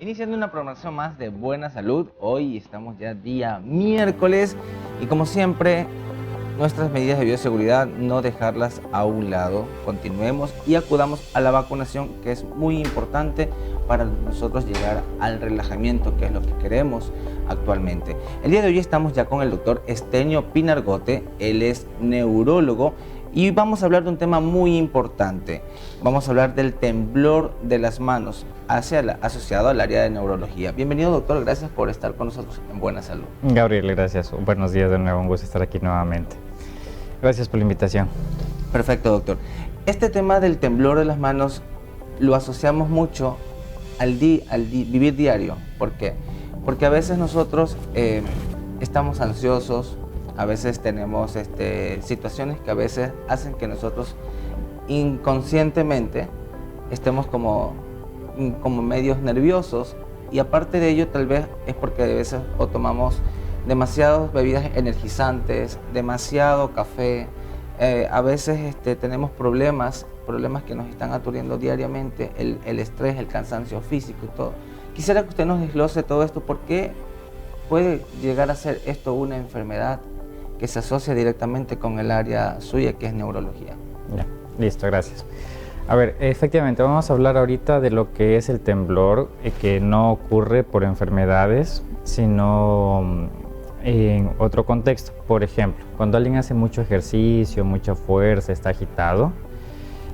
Iniciando una programación más de Buena Salud, hoy estamos ya día miércoles y como siempre, nuestras medidas de bioseguridad no dejarlas a un lado. Continuemos y acudamos a la vacunación, que es muy importante para nosotros llegar al relajamiento, que es lo que queremos actualmente. El día de hoy estamos ya con el doctor Estenio Pinargote, él es neurólogo. Y vamos a hablar de un tema muy importante. Vamos a hablar del temblor de las manos asociado al área de neurología. Bienvenido, doctor. Gracias por estar con nosotros en Buena Salud. Gabriel, gracias. Buenos días de nuevo. Un gusto estar aquí nuevamente. Gracias por la invitación. Perfecto, doctor. Este tema del temblor de las manos lo asociamos mucho al vivir diario. ¿Por qué? Porque a veces nosotros estamos ansiosos. A veces tenemos situaciones que a veces hacen que nosotros inconscientemente estemos como medios nerviosos, y aparte de ello tal vez es porque a veces o tomamos demasiadas bebidas energizantes, demasiado café, a veces tenemos problemas que nos están aturdiendo diariamente, el estrés, el cansancio físico y todo. Quisiera que usted nos desglose todo esto. ¿Por qué puede llegar a ser esto una enfermedad que se asocia directamente con el área suya, que es neurología? Ya, listo, gracias. A ver, efectivamente, vamos a hablar ahorita de lo que es el temblor, que no ocurre por enfermedades, sino en otro contexto. Por ejemplo, cuando alguien hace mucho ejercicio, mucha fuerza, está agitado,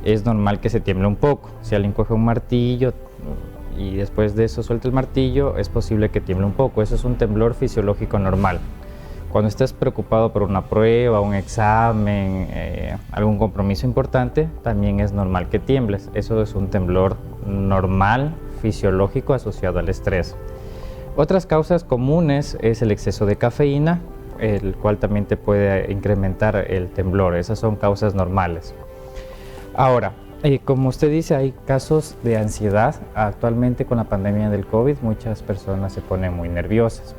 es normal que se tiemble un poco. Si alguien coge un martillo y después de eso suelta el martillo, es posible que tiemble un poco. Eso es un temblor fisiológico normal. Cuando estés preocupado por una prueba, un examen, algún compromiso importante, también es normal que tiembles. Eso es un temblor normal, fisiológico, asociado al estrés. Otras causas comunes es el exceso de cafeína, el cual también te puede incrementar el temblor. Esas son causas normales. Ahora, como usted dice, hay casos de ansiedad. Actualmente con la pandemia del COVID, muchas personas se ponen muy nerviosas.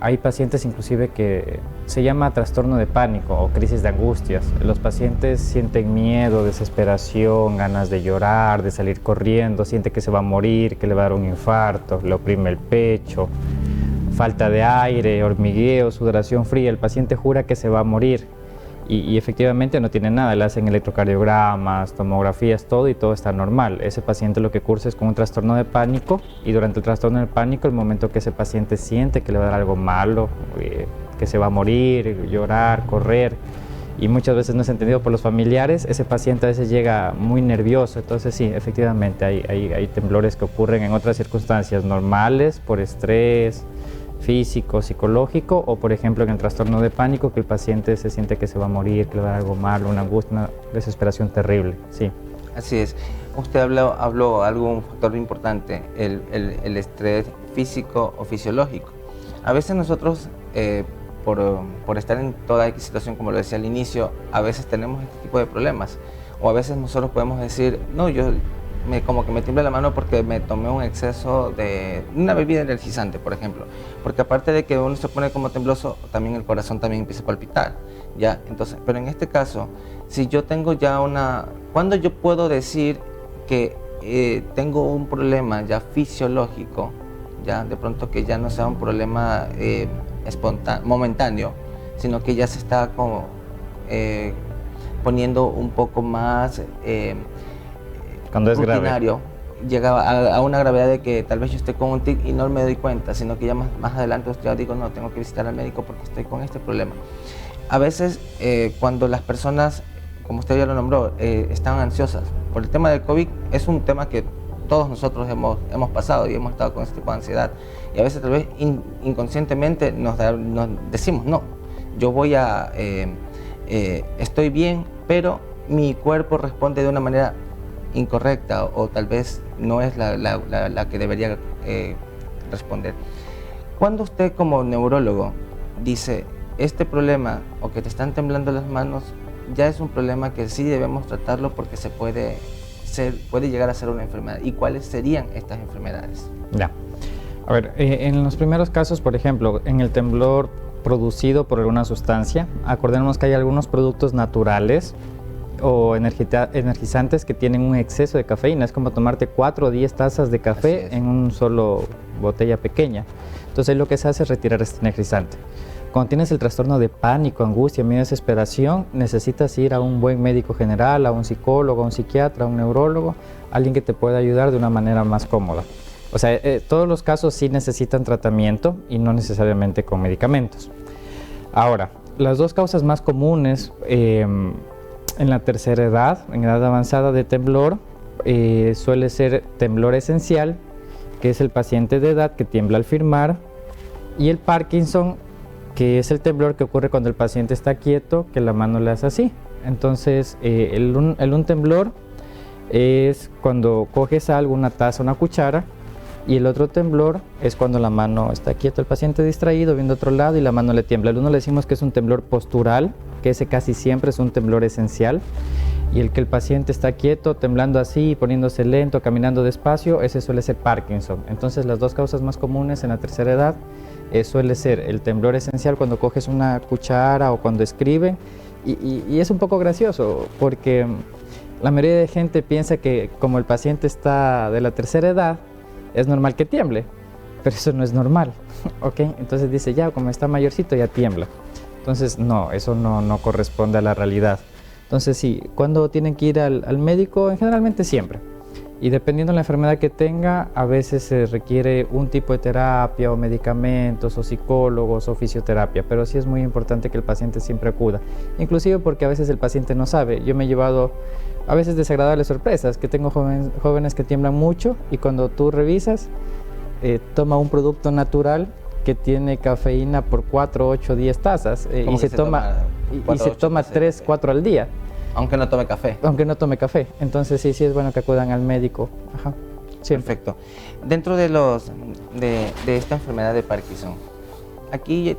Hay pacientes inclusive que se llama trastorno de pánico o crisis de angustias. Los pacientes sienten miedo, desesperación, ganas de llorar, de salir corriendo, siente que se va a morir, que le va a dar un infarto, le oprime el pecho, falta de aire, hormigueo, sudoración fría. El paciente jura que se va a morir y efectivamente no tiene nada. Le hacen electrocardiogramas, tomografías, todo, y todo está normal. Ese paciente lo que cursa es con un trastorno de pánico, y durante el trastorno de pánico, el momento que ese paciente siente que le va a dar algo malo, que se va a morir, llorar, correr, y muchas veces no es entendido por los familiares, ese paciente a veces llega muy nervioso. Entonces sí, efectivamente hay temblores que ocurren en otras circunstancias normales, por estrés físico, psicológico, o por ejemplo en el trastorno de pánico, que el paciente se siente que se va a morir, que le va a dar algo malo, una angustia, una desesperación terrible. Sí. Así es. Usted habló algo, un factor importante, el estrés físico o fisiológico. A veces nosotros, por estar en toda X situación, como lo decía al inicio, a veces tenemos este tipo de problemas, o a veces nosotros podemos decir, no, como que me tiembla la mano porque me tomé un exceso de una bebida energizante, por ejemplo, porque aparte de que uno se pone como tembloso, también el corazón también empieza a palpitar, ¿ya? Entonces, pero en este caso, si yo tengo ya ¿cuándo yo puedo decir que tengo un problema ya fisiológico, ya de pronto que ya no sea un problema momentáneo, sino que ya se está como poniendo un poco más cuando es rutinario, llega a una gravedad de que tal vez yo esté con un tic y no me doy cuenta, sino que ya más adelante ya digo, no, tengo que visitar al médico porque estoy con este problema. A veces cuando las personas, como usted ya lo nombró, están ansiosas por el tema del COVID, es un tema que todos nosotros hemos pasado y hemos estado con este tipo de ansiedad, y a veces tal vez inconscientemente nos decimos, no, yo estoy bien, pero mi cuerpo responde de una manera incorrecta, o tal vez no es la que debería responder. Cuando usted como neurólogo dice, este problema o que te están temblando las manos, ya es un problema que sí debemos tratarlo porque puede llegar a ser una enfermedad, ¿y cuáles serían estas enfermedades? Ya. A ver, en los primeros casos, por ejemplo, en el temblor producido por alguna sustancia, acordémonos que hay algunos productos naturales o energizantes que tienen un exceso de cafeína. Es como tomarte 4 o 10 tazas de café en un solo botella pequeña. Entonces lo que se hace es retirar este energizante. Cuando tienes el trastorno de pánico, angustia, miedo, desesperación, necesitas ir a un buen médico general, a un psicólogo, a un psiquiatra, a un neurólogo, alguien que te pueda ayudar de una manera más cómoda. O sea, todos los casos sí necesitan tratamiento y no necesariamente con medicamentos. Ahora, las dos causas más comunes en la tercera edad, en edad avanzada de temblor, suele ser temblor esencial, que es el paciente de edad que tiembla al firmar, y el Parkinson, que es el temblor que ocurre cuando el paciente está quieto, que la mano le hace así. Entonces, un temblor es cuando coges algo, una taza, una cuchara, y el otro temblor es cuando la mano está quieto, el paciente distraído, viendo otro lado y la mano le tiembla. El uno le decimos que es un temblor postural, que ese casi siempre es un temblor esencial, y el que el paciente está quieto, temblando así, poniéndose lento, caminando despacio, ese suele ser Parkinson. Entonces, las dos causas más comunes en la tercera edad suele ser el temblor esencial cuando coges una cuchara o cuando escriben, y es un poco gracioso porque la mayoría de gente piensa que como el paciente está de la tercera edad, es normal que tiemble, pero eso no es normal, ¿ok? Entonces dice, ya, como está mayorcito, ya tiembla. Entonces, no, eso no corresponde a la realidad. Entonces, sí, ¿cuándo tienen que ir al médico? Generalmente siempre. Y dependiendo de la enfermedad que tenga, a veces se requiere un tipo de terapia o medicamentos o psicólogos o fisioterapia, pero sí es muy importante que el paciente siempre acuda, inclusive porque a veces el paciente no sabe. Yo me he llevado a veces desagradables sorpresas, que tengo jóvenes que tiemblan mucho y cuando tú revisas, toma un producto natural que tiene cafeína por 4, 8, 10 tazas y se toma 3, 4 al día. Aunque no tome café. Aunque no tome café. Entonces sí es bueno que acudan al médico. Ajá. Sí. Perfecto. Dentro de esta enfermedad de Parkinson, aquí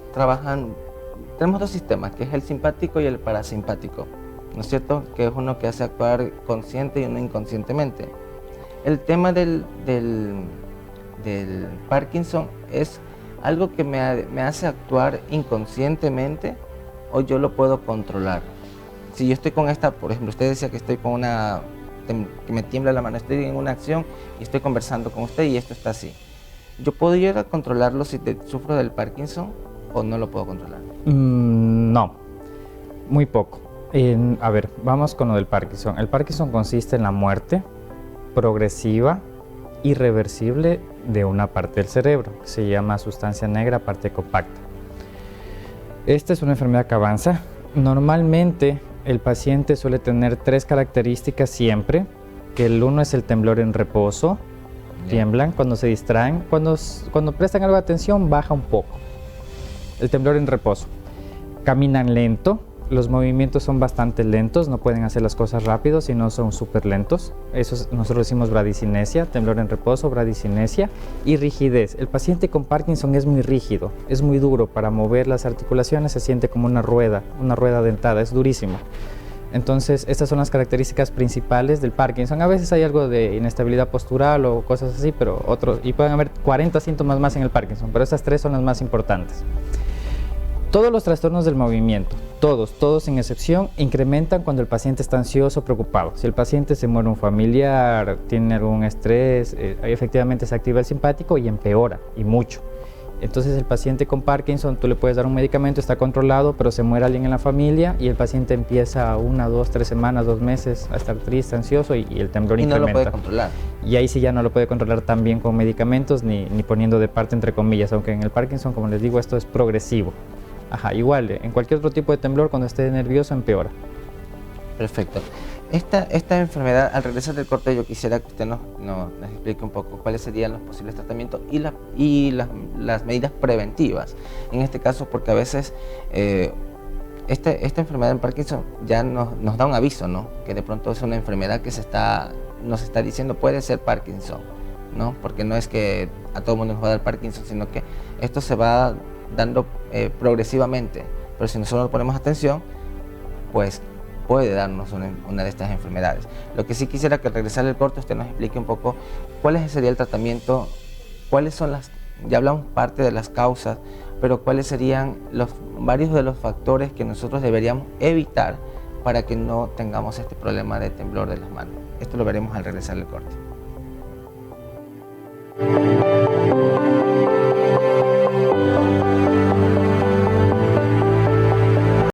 tenemos dos sistemas, que es el simpático y el parasimpático, ¿no es cierto? Que es uno que hace actuar consciente y uno inconscientemente. El tema del Parkinson es algo que me hace actuar inconscientemente o yo lo puedo controlar. Si yo estoy con esta, por ejemplo, usted decía que estoy con que me tiembla la mano, estoy en una acción y estoy conversando con usted y esto está así. ¿Yo puedo llegar a controlarlo si sufro del Parkinson o no lo puedo controlar? No, muy poco. A ver, vamos con lo del Parkinson. El Parkinson consiste en la muerte progresiva, irreversible de una parte del cerebro, que se llama sustancia negra, parte compacta. Esta es una enfermedad que avanza. Normalmente el paciente suele tener 3 características siempre, que el uno es el temblor en reposo, tiemblan cuando se distraen, cuando prestan algo de atención baja un poco. El temblor en reposo, caminan lento, los movimientos son bastante lentos, no pueden hacer las cosas rápido, sino son súper lentos. Eso nosotros decimos bradicinesia, temblor en reposo, bradicinesia y rigidez. El paciente con Parkinson es muy rígido, es muy duro para mover las articulaciones, se siente como una rueda dentada, es durísimo. Entonces, estas son las características principales del Parkinson. A veces hay algo de inestabilidad postural o cosas así, pero y pueden haber 40 síntomas más en el Parkinson, pero estas 3 son las más importantes. Todos los trastornos del movimiento, todos sin excepción, incrementan cuando el paciente está ansioso o preocupado. Si el paciente se muere un familiar, tiene algún estrés, efectivamente se activa el simpático y empeora, y mucho. Entonces el paciente con Parkinson, tú le puedes dar un medicamento, está controlado, pero se muere alguien en la familia y el paciente empieza 1, 2, 3 semanas, 2 meses a estar triste, ansioso y el temblor incrementa. Y no lo puede controlar. Y ahí sí ya no lo puede controlar tan bien con medicamentos ni poniendo de parte entre comillas, aunque en el Parkinson, como les digo, esto es progresivo. Ajá, igual, en cualquier otro tipo de temblor, cuando esté nervioso, empeora. Perfecto. Esta enfermedad, al regresar del corte, yo quisiera que usted nos explique un poco cuáles serían los posibles tratamientos y las medidas preventivas. En este caso, porque a veces esta enfermedad en Parkinson ya nos da un aviso, ¿no? Que de pronto es una enfermedad que nos está diciendo puede ser Parkinson, ¿no? Porque no es que a todo el mundo nos va a dar Parkinson, sino que esto se va dando progresivamente, pero si nosotros no ponemos atención, pues puede darnos una de estas enfermedades. Lo que sí quisiera que al regresar del corte usted nos explique un poco cuál sería el tratamiento, cuáles son ya hablamos parte de las causas, pero cuáles serían varios de los factores que nosotros deberíamos evitar para que no tengamos este problema de temblor de las manos. Esto lo veremos al regresar del corte.